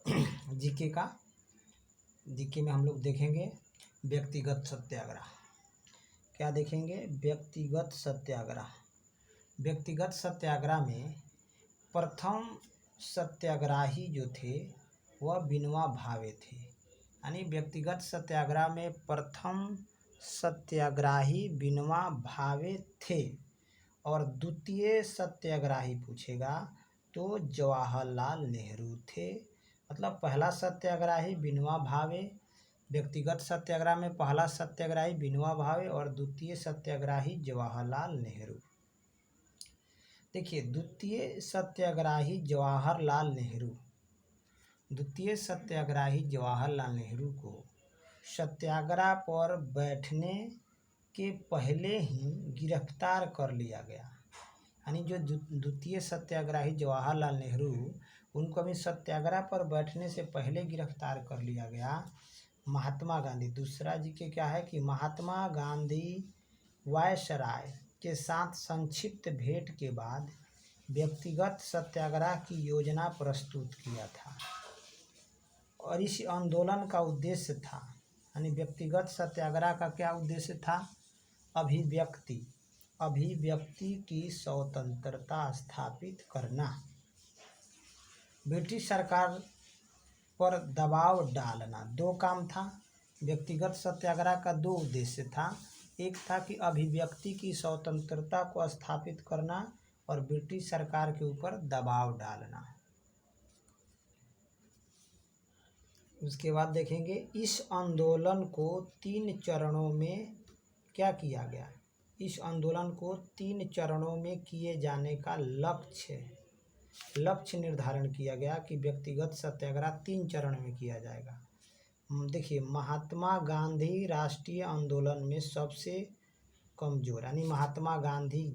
GK का, GK में हम लोग देखेंगे व्यक्तिगत सत्याग्रह। क्या देखेंगे? व्यक्तिगत सत्याग्रह। व्यक्तिगत सत्याग्रह में प्रथम सत्याग्रही जो थे वह विनोबा भावे थे। यानी व्यक्तिगत सत्याग्रह में प्रथम सत्याग्रही विनोबा भावे थे और द्वितीय सत्याग्रही पूछेगा तो जवाहरलाल नेहरू थे। मतलब पहला सत्याग्रही विनोबा भावे, व्यक्तिगत सत्याग्रह में पहला सत्याग्रही विनोबा भावे और द्वितीय सत्याग्रही जवाहरलाल नेहरू। देखिए, द्वितीय सत्याग्रही जवाहरलाल नेहरू, द्वितीय सत्याग्रही जवाहरलाल नेहरू को सत्याग्रह पर बैठने के पहले ही गिरफ्तार कर लिया गया। यानी जो द्वितीय सत्याग्रही जवाहरलाल नेहरू, उनको अभी सत्याग्रह पर बैठने से पहले गिरफ्तार कर लिया गया। महात्मा गांधी, दूसरा जी के क्या है कि महात्मा गांधी वायसराय के साथ संक्षिप्त भेंट के बाद व्यक्तिगत सत्याग्रह की योजना प्रस्तुत किया था और इस आंदोलन का उद्देश्य था, यानी व्यक्तिगत सत्याग्रह का क्या उद्देश्य था? अभिव्यक्ति की स्वतंत्रता स्थापित करना, ब्रिटिश सरकार पर दबाव डालना। दो काम था व्यक्तिगत सत्याग्रह का, दो उद्देश्य था। एक था कि अभिव्यक्ति की स्वतंत्रता को स्थापित करना और ब्रिटिश सरकार के ऊपर दबाव डालना। उसके बाद देखेंगे इस आंदोलन को 3 चरणों में क्या किया गया? इस आंदोलन को 3 चरणों में किए जाने का लक्ष्य निर्धारण किया गया कि व्यक्तिगत सत्याग्रह 3 चरण में किया जाएगा। देखिए, महात्मा गांधी राष्ट्रीय आंदोलन में सबसे कमजोर, यानी महात्मा गांधी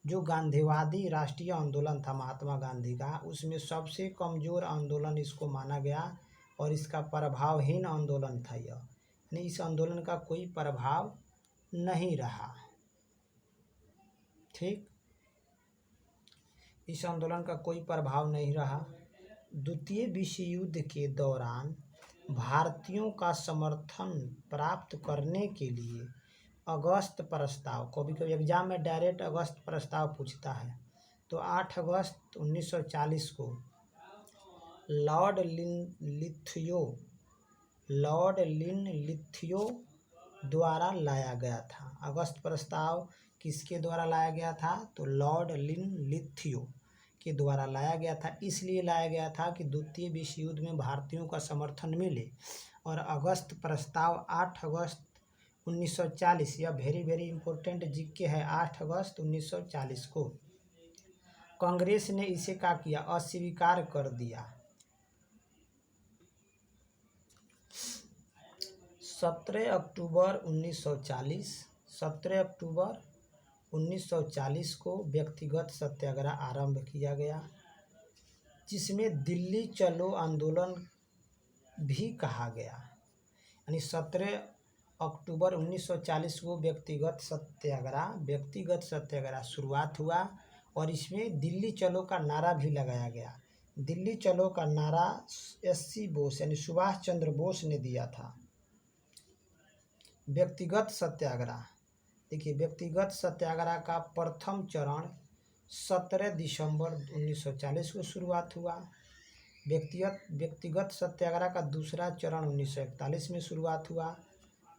जो गांधीवादी राष्ट्रीय आंदोलन था महात्मा गांधी का, उसमें सबसे कमजोर आंदोलन इसको माना गया और इसका प्रभावहीन आंदोलन था यह, यानी इस आंदोलन का कोई प्रभाव नहीं रहा। ठीक, इस आंदोलन का कोई प्रभाव नहीं रहा। द्वितीय विश्व युद्ध के दौरान भारतीयों का समर्थन प्राप्त करने के लिए अगस्त प्रस्ताव, कभी कभी एग्जाम में डायरेक्ट अगस्त प्रस्ताव पूछता है, तो 8 अगस्त 1940 को लॉर्ड लिनलिथियो द्वारा लाया गया था। अगस्त प्रस्ताव किसके द्वारा लाया गया था? तो लॉर्ड लिनलिथियो के द्वारा लाया गया था। इसलिए लाया गया था कि द्वितीय विश्व युद्ध में भारतीयों का समर्थन मिले। और अगस्त प्रस्ताव 8 अगस्त 1940, यह वेरी इंपॉर्टेंट जीके है, 8 अगस्त 1940 को कांग्रेस ने इसे क्या किया? अस्वीकार कर दिया। 17 अक्टूबर 1940 को व्यक्तिगत सत्याग्रह आरंभ किया गया, जिसमें दिल्ली चलो आंदोलन भी कहा गया। यानी 17 अक्टूबर 1940 को व्यक्तिगत सत्याग्रह शुरुआत हुआ और इसमें दिल्ली चलो का नारा भी लगाया गया। दिल्ली चलो का नारा SC बोस यानी सुभाष चंद्र बोस ने दिया था। व्यक्तिगत सत्याग्रह, देखिए, व्यक्तिगत सत्याग्रह का प्रथम चरण 17 दिसंबर 1940 को शुरुआत हुआ। व्यक्तिगत सत्याग्रह का दूसरा चरण 1941 में शुरुआत हुआ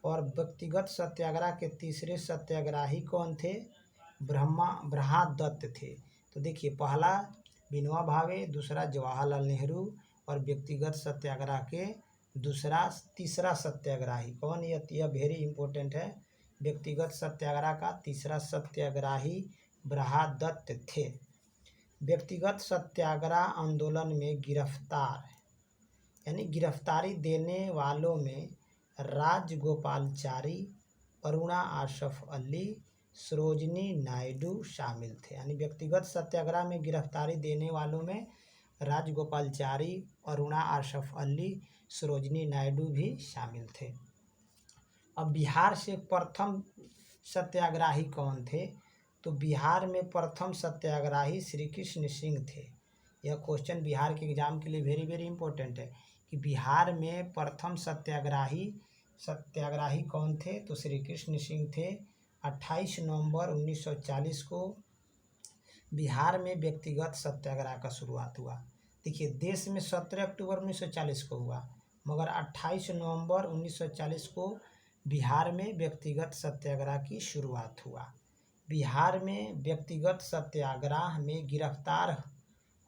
और व्यक्तिगत सत्याग्रह के तीसरे सत्याग्रही कौन थे? ब्रह्मादत्त थे। तो देखिए, पहला विनोबा भावे, दूसरा जवाहरलाल नेहरू और व्यक्तिगत सत्याग्रह के तीसरा सत्याग्रही कौन? यह वेरी इंपॉर्टेंट है। व्यक्तिगत सत्याग्रह का तीसरा सत्याग्रही ब्रह्मादत्त थे। व्यक्तिगत सत्याग्रह आंदोलन में गिरफ्तारी देने वालों में राजगोपालाचारी, अरुणा आसफ अली, सरोजिनी नायडू शामिल थे। यानी व्यक्तिगत सत्याग्रह में गिरफ्तारी देने वालों में राजगोपालाचारी, अरुणा आसफ अली, सरोजिनी नायडू भी शामिल थे। अब बिहार से प्रथम सत्याग्रही कौन थे? तो बिहार में प्रथम सत्याग्रही श्री कृष्ण सिंह थे। यह क्वेश्चन बिहार के एग्जाम के लिए वेरी वेरी इंपॉर्टेंट है कि बिहार में प्रथम सत्याग्रही कौन थे? तो श्री कृष्ण सिंह थे। 28 नवंबर 1940 को बिहार में व्यक्तिगत सत्याग्रह का शुरुआत हुआ। देखिए, देश में 17 अक्टूबर 1940 को हुआ, मगर 28 नवंबर 1940 को बिहार में व्यक्तिगत सत्याग्रह की शुरुआत हुआ। बिहार में व्यक्तिगत सत्याग्रह में गिरफ्तार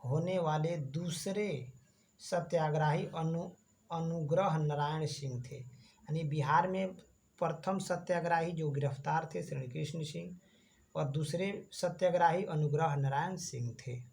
होने वाले दूसरे सत्याग्रही अनुग्रह नारायण सिंह थे। यानी बिहार में प्रथम सत्याग्रही जो गिरफ्तार थे श्री कृष्ण सिंह, और दूसरे सत्याग्रही अनुग्रह नारायण सिंह थे।